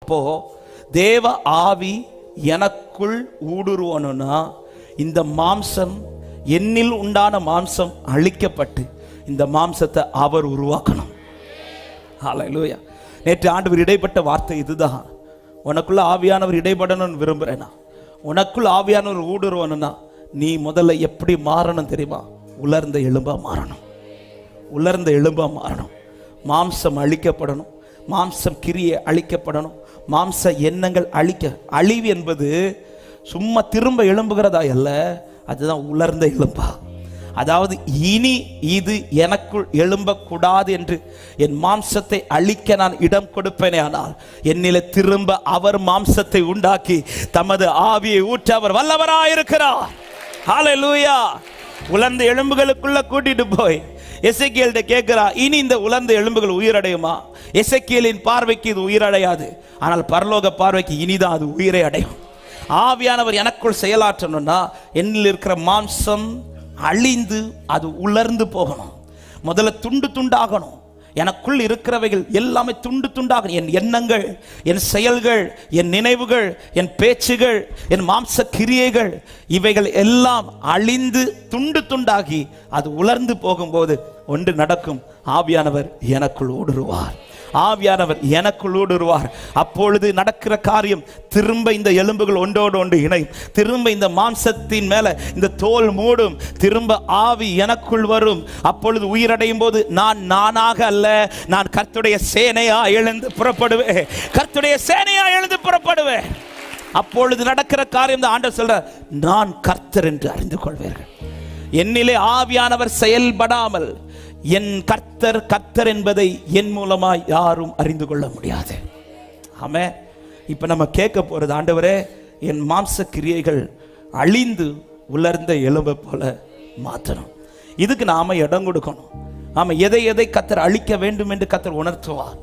அப்போ தேவ ஆவி எனக்குள் ஊடுருவணும்னா இந்த மாம்சம், என்னில் உண்டான மாம்சம் அழிக்கப்பட்டு இந்த மாம்சத்தை அவர் உருவாக்கணும். ஹல்லேலூயா. நேற்று ஆண்டவர் இடைப்பட்ட வார்த்தை இதுதான். உனக்குள்ள ஆவியானவர் இடைப்படணும்னு விரும்புறேனா, உனக்குள் ஆவியானவர் ஊடுருவணும்னா நீ முதல்ல எப்படி மாறணும் தெரியுமா? உலர்ந்த எலும்பா மாறணும். உலர்ந்த எலும்பா மாறணும். மாம்சம் அழிக்கப்படணும், மாம்சம் கிரியை அழிக்கப்படணும், மாம்ச எண்ணங்கள் அழிவு என்பது சும்மா திரும்ப எழும்புகிறதா அல்ல, அதுதான் உலர்ந்த எலும்பா. அதாவது இனி இது எனக்குள் எழும்பக்கூடாது என்று என் மாம்சத்தை அழிக்க நான் இடம் கொடுப்பேனே, ஆனால் என்னிலே திரும்ப அவர் மாம்சத்தை உண்டாக்கி தமது ஆவியை ஊற்ற அவர் வல்லவராயிருக்கிறார். ஹல்லேலூயா. உலர்ந்த எலும்புகளுக்குள்ள கூட்டிட்டு போய் எசேக்கியேல்கிட்ட கேட்கிறா, இனி இந்த உலர்ந்த எலும்புகள் உயிரடையுமா? எசேக்கியேலின் பார்வைக்கு இது உயிரடையாது, ஆனால் பரலோக பார்வைக்கு இனிதான் அது உயிரை அடையும். ஆவியானவர் எனக்குள் செயலாற்றணும்னா என்னில் இருக்கிற மாம்சம் அழிந்து அது உலர்ந்து போகணும். முதல்ல துண்டு துண்டாகணும். எனக்குள் இருக்கிறவைகள் எல்லாமே துண்டு துண்டாகணும். என் எண்ணங்கள், என் செயல்கள், என் நினைவுகள், என் பேச்சுகள், என் மாம்ச கிரியைகள், இவைகள் எல்லாம் அழிந்து துண்டு துண்டாகி அது உலர்ந்து போகும்போது ஒன்று நடக்கும். ஆவியானவர் எனக்குள் ஊடுருவார். ஆவியானவர் எனக்குள் ஊடுருவார். அப்பொழுது நடக்கிற காரியம், திரும்ப இந்த எலும்புகள் ஒன்றோடு ஒன்று இணையும். திரும்ப இந்த மாம்சத்தின் மேல இந்த தோல் மூடும். திரும்ப ஆவி எனக்குள் வரும். அப்பொழுது உயிரடையும் போது நான் நானாக அல்ல, நான் கர்த்தருடைய சேனையா எழுந்து புறப்படுவேன். கர்த்தருடைய சேனையா எழுந்து புறப்படுவேன். அப்பொழுது நடக்கிற காரியம் தான் ஆண்டவர் சொல்ற, நான் கர்த்தர் என்று அறிந்து கொள்வீர்கள். என்னிலே ஆவியானவர் செயல்படாமல் என் கர்த்தர் கர்த்தர் என்பதை என் மூலமாய் யாரும் அறிந்து கொள்ள முடியாது. ஆமென். இப்ப நம்ம கேட்க போறது, ஆண்டவரே என் மாம்ச கிரியைகள் அழிந்து உலர்ந்த எலும்பை போல மாற்றணும். இதுக்கு நாம இடம் கொடுக்கணும். ஆமா, எதை எதை கர்த்தர் அழிக்க வேண்டும் என்று கர்த்தர் உணர்த்துவார்,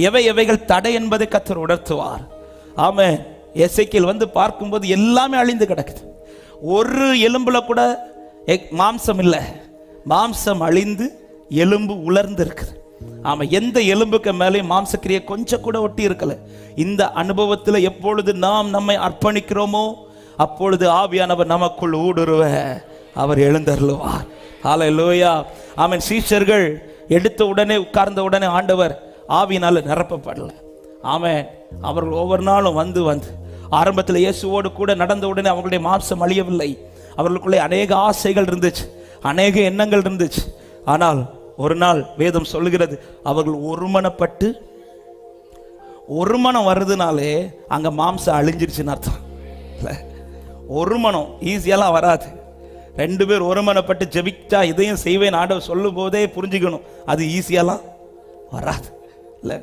எவை எவைகள் தடை என்பதை கர்த்தர் உணர்த்துவார். ஆமென். எசேக்கியேல் வந்து பார்க்கும்போது எல்லாமே அழிந்து கிடக்குது. ஒரு எலும்புல கூட மாம்சம் இல்லை. மாம்சம் அழிந்து எலும்பு உலர்ந்து இருக்குது. ஆமா, எந்த எலும்புக்கு மேலே மாம்சக்கிரியை கொஞ்சம் கூட ஒட்டி இருக்கல. இந்த அனுபவத்தில் எப்பொழுது நாம் நம்மை அர்ப்பணிக்கிறோமோ அப்பொழுது ஆவியானவர் நமக்குள் ஊடுருவ அவர் எழுந்தருளுவார். ஹல்லேலூயா. ஆமென். சீஷர்கள் எடுத்த உடனே உட்கார்ந்த உடனே ஆண்டவர் ஆவியினால நிரப்பப்படல. ஆமென். அவர்கள் ஒவ்வொரு நாளும் வந்து ஆரம்பத்தில் இயேசுவோடு கூட நடந்த உடனே அவர்களுடைய மாம்சம் அழியவில்லை. அவர்களுக்குள்ளே அநேக ஆசைகள் இருந்துச்சு, அநேக எண்ணங்கள் இருந்துச்சு. ஆனால் ஒரு நாள் வேதம் சொல்லுகிறது, அவர்கள் ஒருமனப்பட்டு, ஒருமனம் வருதுனாலே அங்க மாம்சம் அழிஞ்சிருச்சுன்னு அர்த்தம். ஒருமனம் ஈஸியெல்லாம் வராது. ரெண்டு பேர் ஒருமனப்பட்டு ஜெபிச்சா இதையும் செய்வேன் ஆண்டவர் சொல்லும் போதே புரிஞ்சுக்கணும், அது ஈஸியெல்லாம் வராது இல்லை.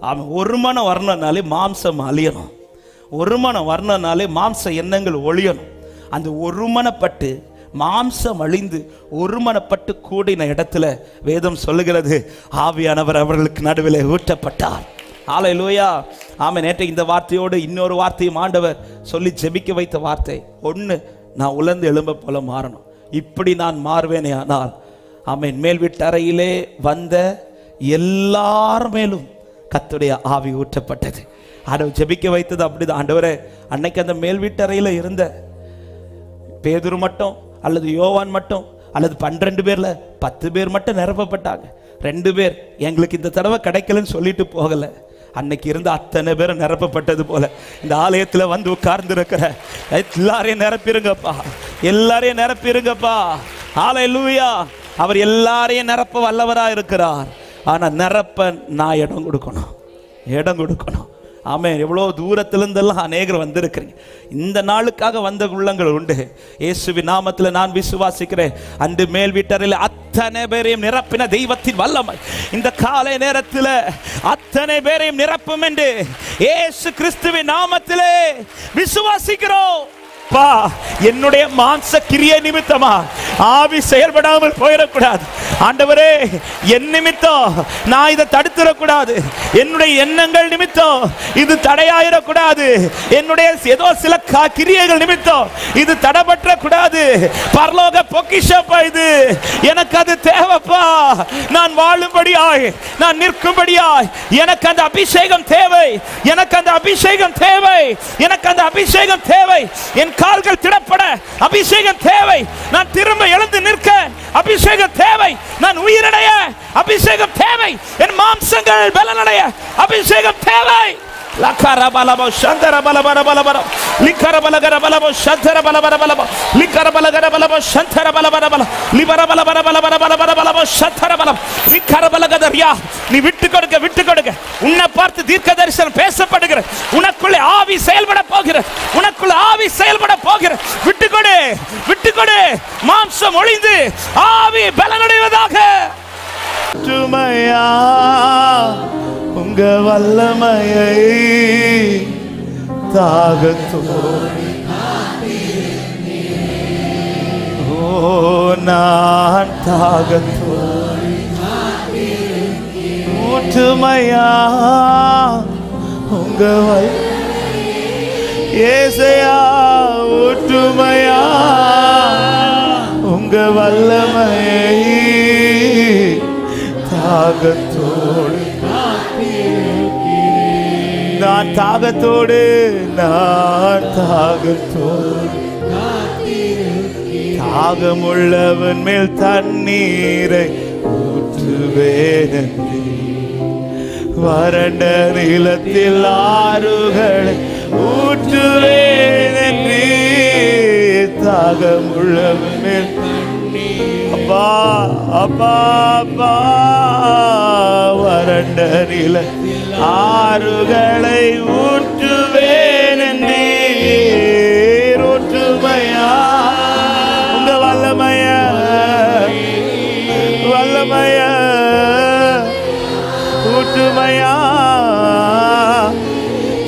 அவன் ஒருமனம் வரணும்னாலே மாம்சம் அழியணும். ஒருமனம் வரணும்னாலே மாம்ச எண்ணங்கள் ஒழியணும். அந்த ஒருமனப்பட்டு மாம்சம் அழிந்து ஒருமனப்பட்டு கூடின இடத்துல வேதம் சொல்லுகிறது, ஆவியானவர் அவர்களுக்கு நடுவில் ஊற்றப்பட்டார். ஹல்லேலூயா. ஆமென். நேற்று இந்த வார்த்தையோடு இன்னொரு வார்த்தையும் ஆண்டவர் சொல்லி ஜெபிக்க வைத்த வார்த்தை, ஒன்று, நான் உலர்ந்து எழும்ப போல மாறணும். இப்படி நான் மாறுவேனே ஆனால், ஆமென், மேல் வீட்டு அறையிலே வந்த எல்லார் மேலும் கர்த்தருடைய ஆவி ஊற்றப்பட்டது. ஆண்டவர் ஜெபிக்க வைத்தது அப்படிதான். ஆண்டவரே, அன்னைக்கு அந்த மேல் வீட்டு அறையில் இருந்த பேதுரு மட்டும் அல்லது யோவான் மட்டும் அல்லது 12 பேர்ல 10 பேர் மட்டும் நிரப்பப்பட்டாங்க. 2 பேர் எங்களுக்கு இந்த தடவை கிடைக்கலன்னு சொல்லிட்டு போகல. அன்னைக்கு இருந்த அத்தனை பேரும் நிரப்பப்பட்டது போல இந்த ஆலயத்தில் வந்து உட்கார்ந்து இருக்கிற எல்லாரையும் நிரப்பிருங்கப்பா, எல்லாரையும் நிரப்பிருங்கப்பா. ஹல்லேலூயா. அவர் எல்லாரையும் நிரப்ப வல்லவரா இருக்கிறார். ஆனா நிரப்ப நான் இடம் கொடுக்கணும், இடம் கொடுக்கணும். ஆமென். எவ்வளோ தூரத்திலிருந்தெல்லாம் அநேகர் வந்திருக்கிறீங்க. இந்த நாளுக்காக வந்த உள்ளங்கள் உண்டு. இயேசுவின் நாமத்தில் நான் விசுவாசிக்கிறேன், அன்று மேல் வீட்டறையில் அத்தனை பேரையும் நிரப்பின தெய்வத்தின் வல்லமை இந்த காலை நேரத்தில் அத்தனை பேரையும் நிரப்பும் என்று இயேசு கிறிஸ்துவின் நாமத்திலே விசுவாசிக்கிறோம். என்னுடைய மாம்ச கிரியை நிமித்தமா ஆவி செயல்படாமல் போயிடக்கூடாது. ஆண்டவரே, என் நிமித்தம் நான் இதை தடுத்துடக்கூடாது. என்னுடைய எண்ணங்கள் நிமித்தம் இது தடையாயிடக்கூடாது. என்னுடைய ஏதோ சில கிரியைகள் நிமித்தம் இது தடைபற்ற கூடாது. பரலோக பொக்கிஷப்பா இது, எனக்கு அது தேவைப்பா. நான் வாழும்படியாய், நான் நிற்கும்படியாய் எனக்கு அந்த அபிஷேகம் தேவை. எனக்கு அந்த அபிஷேகம் தேவை. எனக்கு அந்த அபிஷேகம் தேவை. என் கால்கள் திடப்பட அபிஷேகம் தேவை. நான் திரும்ப எழுந்து நிற்க அபிஷேகம் தேவை. நான் உயிரடைய அபிஷேகம் தேவை. என் மாம்சங்கள் பலனடைய அபிஷேகம் தேவை. லக்கர பலபோ சந்தர பலபர பலபர லிக்கர பலகர பலபோ சந்தர பலபர பலப லிக்கர பலகர பலபோ சந்தர பலபர பல லிபர பலபர பலபர பலபர பலபோ சந்தர பலம் லிக்கர பலகதரியா. நீ விட்டு கொடுக்க. உன்னை பார்த்து தீர்க்க தரிசனம் பேசப்படுகிற, உனக்குள்ளே ஆவி செயல்பட போகிற, உனக்குள்ள ஆவி செயல்பட போகிற. விட்டு கொடு. மாம்சம் ஒளிந்து ஆவி பலனடைவதாக. சுமையா உங்க வல்லமையை தாகத்தோடு நான் தாகத்தோடு ஊற்றுமையா உங்க ஏசையா ஊற்றுமையா உங்க வல்லமையை தாகத்தோடு நான் தாகத்தோடு தாகமுள்ளவன் மேல் தண்ணீரை ஊற்றுவேன். வறண்ட நிலத்தில் ஆறுகளை ஊற்றுவேன். தாகமுள்ளவன் மேல் அப்பா அப்பா அப்பா வறண்ட நில ஆறுகளை ஊற்றுவேன். ஊற்றுமையா உங்க வல்லமைய ஊற்றுமையா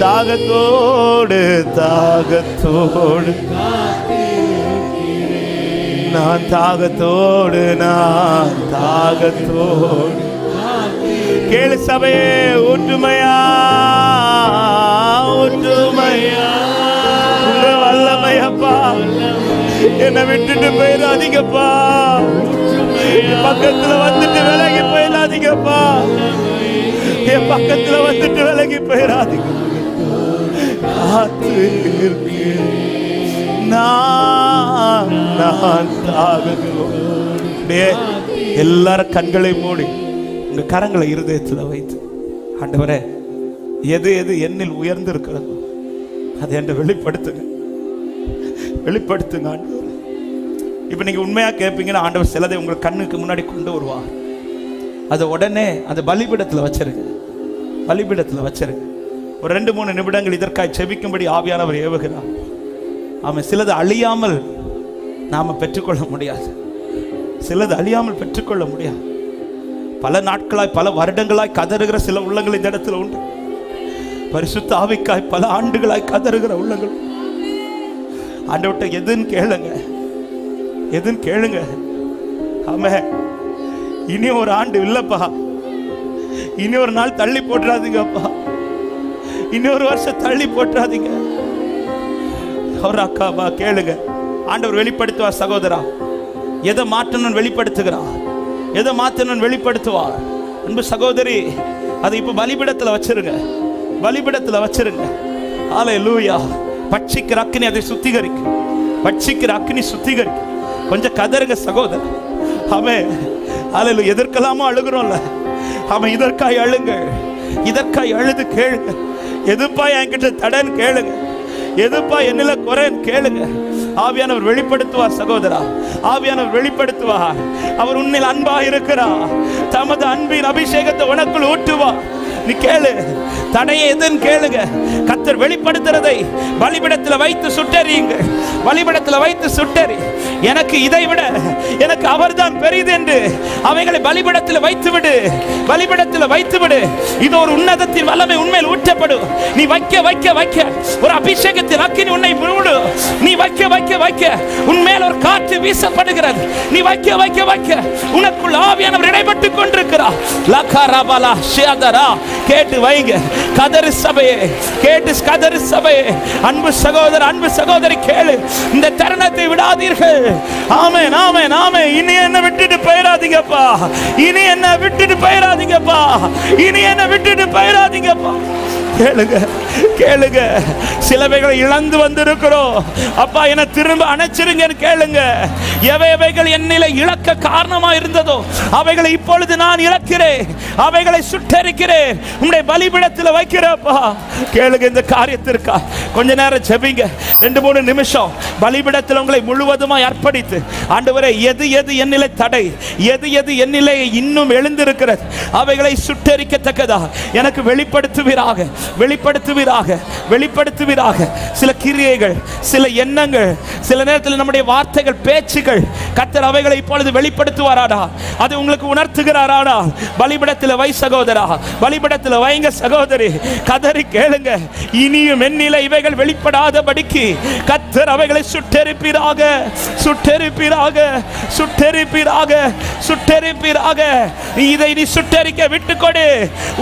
தாகத்தோடு நான் தாகத்தோடு கேளு சபையே. ஊற்றுமையா உங்க வல்லமையப்பா. என்னை விட்டுட்டு போயிடாதீங்கப்பா. பக்கத்துல வந்துட்டு விலகி போயிடாதீங்கப்பா. என் பக்கத்துல வந்துட்டு விலகி போயிடாதீங்க. காத்து நான் தாகத்தோடு. எல்லாரும் கண்களை மூடி உங்க கரங்களை இருதயத்தில் வைத்து, ஆண்டவரே, எது என்னில் உயர்ந்து இருக்கிறதோ அதை என்று வெளிப்படுத்துங்க. ஆண்டவர், இப்ப நீங்க உண்மையா கேட்பீங்கன்னா ஆண்டவர் சிலதை உங்க கண்ணுக்கு முன்னாடி கொண்டு வருவார். அதை உடனே அந்த பலிபீடத்தில் வச்சிருங்க. ஒரு 2-3 நிமிடங்கள் இதற்காக செபிக்கும்படி ஆவியானவர் ஏவுகிறார். ஆமாம், சிலது அழியாமல் நாம பெற்றுக்கொள்ள முடியாது. பல நாட்களாய், பல வருடங்களாய் கதறுகிற சில உள்ளங்கள் இந்த இடத்துல உண்டு. பரிசுத்த ஆவிக்காய் பல ஆண்டுகளாய் கதறுகிற உள்ளங்கள். ஆண்டவர்கிட்ட எதுன்னு கேளுங்க. ஆமா, இனி ஒரு ஆண்டு இல்லப்பா, இனி ஒரு நாள் தள்ளி போட்டுறாதீங்கப்பா, இனி ஒரு வருஷம் தள்ளி போட்டுறாதீங்க. ஒரு அக்காவா கேளுங்க. ஆண்டவர் வெளிப்படுத்துவார் சகோதரா. எதை மாற்றணும்னு வெளிப்படுத்துவார். அன்பு சகோதரி, அதை இப்ப பலிபீடத்துல வச்சிருங்க. ஹல்லேலூயா. பட்சிக்கிற அக்கினி அதை சுத்திகரிக்கும். கொஞ்சம் கதறுங்க சகோதரர். ஆமென். ஹல்லேலூயா. எதற்கெல்லாமோ அழுகிறோம்ல, ஆமா, இதற்காய் அழுது கேளுங்க. எதுப்பா என்கிட்ட தடன்னு கேளுங்க. எதுப்பா என்னில குறைன்னு கேளுங்க. ஆவியானவர் வெளிப்படுத்துவார் சகோதரா. அவர் உன்னில் அன்பா இருக்கிறார். தமது அன்பின் அபிஷேகத்தை உனக்குள் ஊற்றுவார். நீ கேளு. தடையை எதுன்னு கேளுங்க. கர்த்தர் வெளிப்படுத்துறதை பலிபீடத்தில் வைத்து சுட்டெறியுங்க. பலிபீடத்தில் வைத்து சுட்டெறி. எனக்கு இதை விட எனக்கு அவர்தான் பெரிது என்று அவைகளை பலிபீடத்தில் வைத்து விடு. பலிபீடத்தில் வைத்து விடு. இது ஒரு உன்னதத்தின் வல்லமை உண்மையில் ஊற்றப்படும். நீ வைக்க வைக்க வைக்க ஒரு அபிஷேகத்தின் அக்கினி உன்னை மூடு. நீ வைக்க வைக்க வைக்க உன்மேல் ஒரு காற்று வீசப்படுகிறது. நீ வைக்க வைக்க வைக்க உனக்குள் ஆவியானவர் இடைப்பட்டுக் கொண்டிருக்கிறார். லகரபலா ஷியதரா. கேட்டு வைங்க கதறு சபையே, கேட்டு கதறு சபையே. அன்பு சகோதரர், அன்பு சகோதரி, கேளு. இந்த தருணத்தை விடாதீர்கள். ஆமென், ஆமென், ஆமென். இனி என்ன விட்டுட்டு போயிடாதீங்கப்பா. இனி என்ன விட்டுட்டு போயிடாதீங்கப்பா. இனி என்ன விட்டுட்டு போயிடாதீங்கப்பா. கேளுங்க, கேளுங்க. சிலவைகளை இழந்து வந்திருக்கிறோம். அப்பா என்ன திரும்ப அணைச்சிருங்கன்னு கேளுங்க. எவைகள் என்னில இழக்க காரணமா இருந்ததோ அவைகளை இப்பொழுது நான் இழக்கிறேன். அவைகளை சுட்டரிக்கிறேன். உம்முடைய பலிபீடத்தில் வைக்கிறப்பா. கேளுங்க இந்த காரியத்திற்கா கொஞ்ச நேரம் ஜெபிங்க. 2-3 நிமிஷம் பலிபீடத்தில் உங்களை முழுவதுமாய் அர்ப்பணித்து, ஆண்டவரே எது எது என்னிலே தடை, எது எது என்னிலே இன்னும் எழுந்திருக்கிறது, அவைகளை சுட்டரிக்கத்தக்கதா எனக்கு வெளிப்படுத்துவீராக, வெளிப்படுத்துவீராக, வெளிப்படுத்துவீராக. சில கிரியைகள், சில எண்ணங்கள், சில நேரத்தில் நம்முடைய வார்த்தைகள், பேச்சுகள், கர்த்தர் அவைகளை இப்பொழுது வெளிப்படுத்துவாராடா. அது உங்களுக்கு உணர்த்துகிறாராடா. பலிபீடத்தில் வை சகோதரா, பலிபீடத்தில் வைங்க சகோதரி. கதறி கேளுங்க. இனியும் என்னிலே இவைகள் வெளிப்படாதபடிக்கு கர்த்தர் அவைகளை சுட்டெரிப்பீராக, சுட்டெரிப்பீராக, சுட்டெரிப்பீராக, சுட்டெரிப்பீராக. இதை நீ சுட்டெரிக்க விட்டுக்கொடு.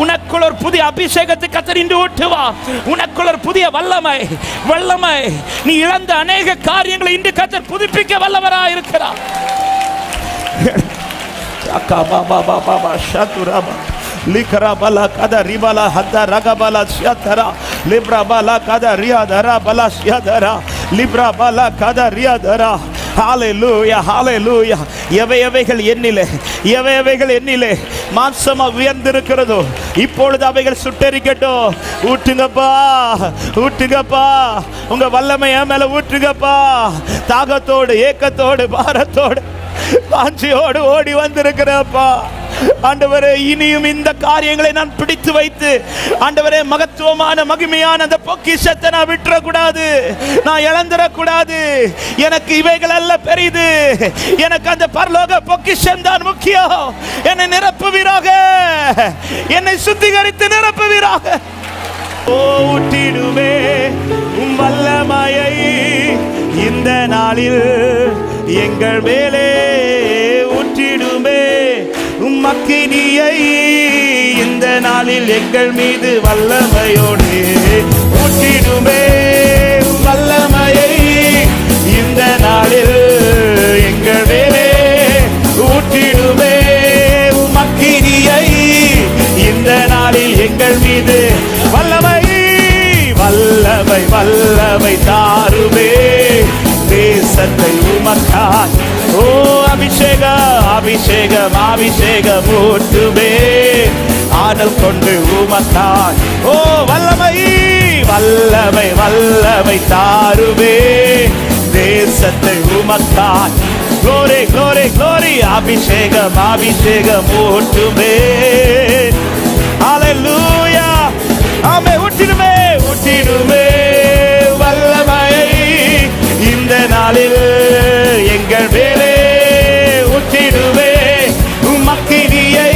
உனக்குள் ஒரு புதிய அபிஷேகத்தை கர்த்தர் இன்று ஊற்றுவார். உனக்குள் ஒரு புதிய வல்லமை, வல்லமை. நீ இழந்த அநேக காரியங்களை இன்று கர்த்தர் புதுப்பிக்க வல்லவராய் இருக்கிறார். Likarabala kada ribala hadda ragabala shyadara librabala kada riyadara bala shyadara librabala kada riyadara. ஹalleluya, ஹalleluya. எவைகள் என்னிலே, எவைகள் என்னிலே மாம்சமா உயர்ந்திருக்கிறதோ இப்பொழுது அவைகள் சுட்டெரிக்கட்டும். ஊற்றுங்கப்பா, ஊற்றுங்கப்பா. உங்க வல்லமைய மேல ஊற்றுங்கப்பா. தாகத்தோடு, ஏக்கத்தோடு, பாரத்தோடு, வாஞ்சியோடு ஓடி வந்திருக்கிறப்பா. ஆண்டவரே இனியும் இந்த காரியங்களை நான் பிடித்து வைத்து, ஆண்டவரே மகத்துவமான மகிமையான அந்த பொக்கிஷத்தை நான் விட்டுறக்கூடாது, நான் இழந்துடக்கூடாது. எனக்கு இவைகள் அல்ல பெரிது, எனக்கு அந்த பரலோக பொக்கிஷம் தான் முக்கியம். என்னை நிரப்புவீராக, என்னை சுத்திகரித்து நிரப்புவீராக. ஊற்றிடுமே உம் வல்லமையை இந்த நாளில் எங்கள் மேலே ஊற்றிடுமே. உம் அக்கினியை இந்த நாளில் எங்கள் மீது வல்லமையோடு ஊற்றிடுமே. உம் வல்லமையை இந்த நாளில் எங்கள் மேலே ஊற்றிடுமே. உம் அக்கினியை இந்த நாளில் எங்கள் மீது வல்லமை, வல்லமை, வல்லமை தாருமே. தேசத்தை உமக்காய் ஓ அபிஷேகம், அபிஷேகம், அபிஷேகம் ஊற்றுமே. ஆடல் கொண்டு உமக்காய் ஓ வல்லமை, வல்லமை, வல்லமை தாருமே. தேசத்தை உமக்காய் glory, glory, glory. அபிஷேகம், அபிஷேகம் ஊற்றுமே. ஹalleluya. ஆமென். ஊற்றிடுமே, ஊற்றிடுமே வல்லமையை இந்த நாளில் எங்கள் மேலே ஊற்றிடுமே. உம் அக்கினியை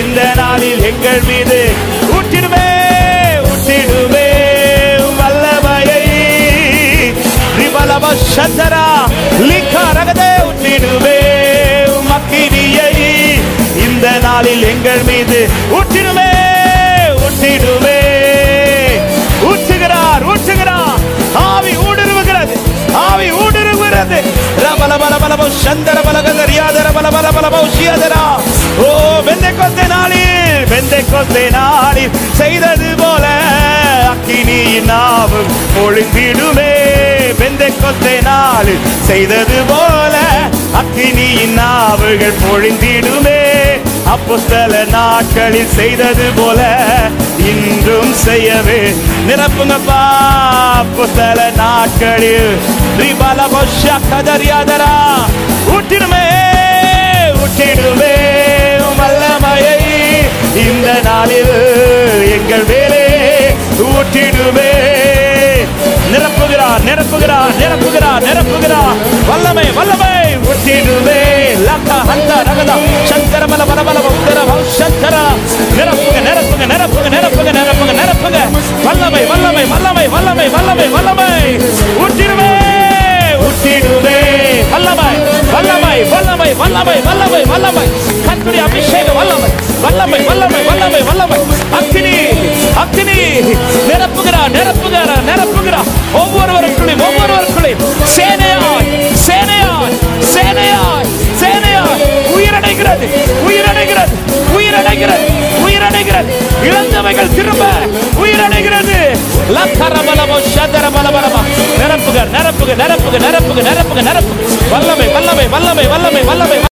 இந்த நாளில் எங்கள் மீது ஊற்றிடுமே, ஊற்றிடுமே வல்லமையை. ரிபலப சந்தரா லிகரகதே ஊற்றிடுமே. உம் அக்கினியை இந்த நாளில் எங்கள் மீது ஊற்றிடுமே, ஊற்றிடுமே. ஊற்றுகிறார், ஊற்றுகிறார். ஆவி ஊடுருவுகிறது, ஆவி ஊடுருவுகிறது. ரபலபலபலப சந்தரபலகதரியாதர பலபலபலப உஷியதரா. ஓ பெந்தெக்கோஸ்தே நாளில், பெந்தெக்கோஸ்தே நாளில் செய்தது போல அக்கினியின் நாவும் பொழிந்திடுமே. பெந்தெக்கோஸ்தே நாளில் செய்தது போல அக்கினியின் நாவுகள் பொழிந்திடுமே. அப்போஸ்தல நாட்களில் செய்தது போல இன்றும் செய்யவே நிரப்புங்கப்பா. அப்போஸ்தல நாட்களில் ரிபலபஷகதரியாதரா ஊற்றிடுமே, ஊற்றிடுமே வல்லமையை இந்த நாளில் எங்கள் மேலே ஊற்றிடுவே. நிரப்புகிறார் நிரப்புகிறார் நிரப்புகிறார் நிரப்புகிறார். வல்லமை வல்லமை ஊற்றிடுவே. லக்கா ஹந்தா ரகதா சந்தர பல பல பல உத்தர சந்தர. நிரப்புங்க நிரப்புங்க நிரப்புங்க நிரப்புங்க நிரப்புங்க நிரப்புங்க. வல்லமை வல்லமை வல்லமை வல்லமை வல்லமை வல்லமை ஊற்றிடுவே ஊற்றிடுவே. வல்லமை வல்லமை வல்லமை வல்லமை வல்லமை வல்லமை. கர்த்தருடைய அபிஷேக வல்லமை வல்லமை வல்லமை வல்லமை வல்லமை. அக்கினி அக்கினி நிரப்புகிறார் நிரப்புகிறார் நிரப்புகிறார். ஒவ்வொருவருக்குள்ளும் ஒவ்வொருவருக்குள்ளும் சேனையாய் சேனையாய் சேனையாய் சேனையாய் உயிரடைகிறது உயிரடைகிறது உயிரடைகிறது உயிரடைகிறது. இழந்தவைகள் திரும்ப உயிரடைகிறது. லக்கரபலமோ சதரபலபலமா. நிரப்புக நிரப்புக நிரப்புக நிரப்புக நிரப்புக நிரப்புக. வல்லமை வல்லமை வல்லமை வல்லமை வல்லமை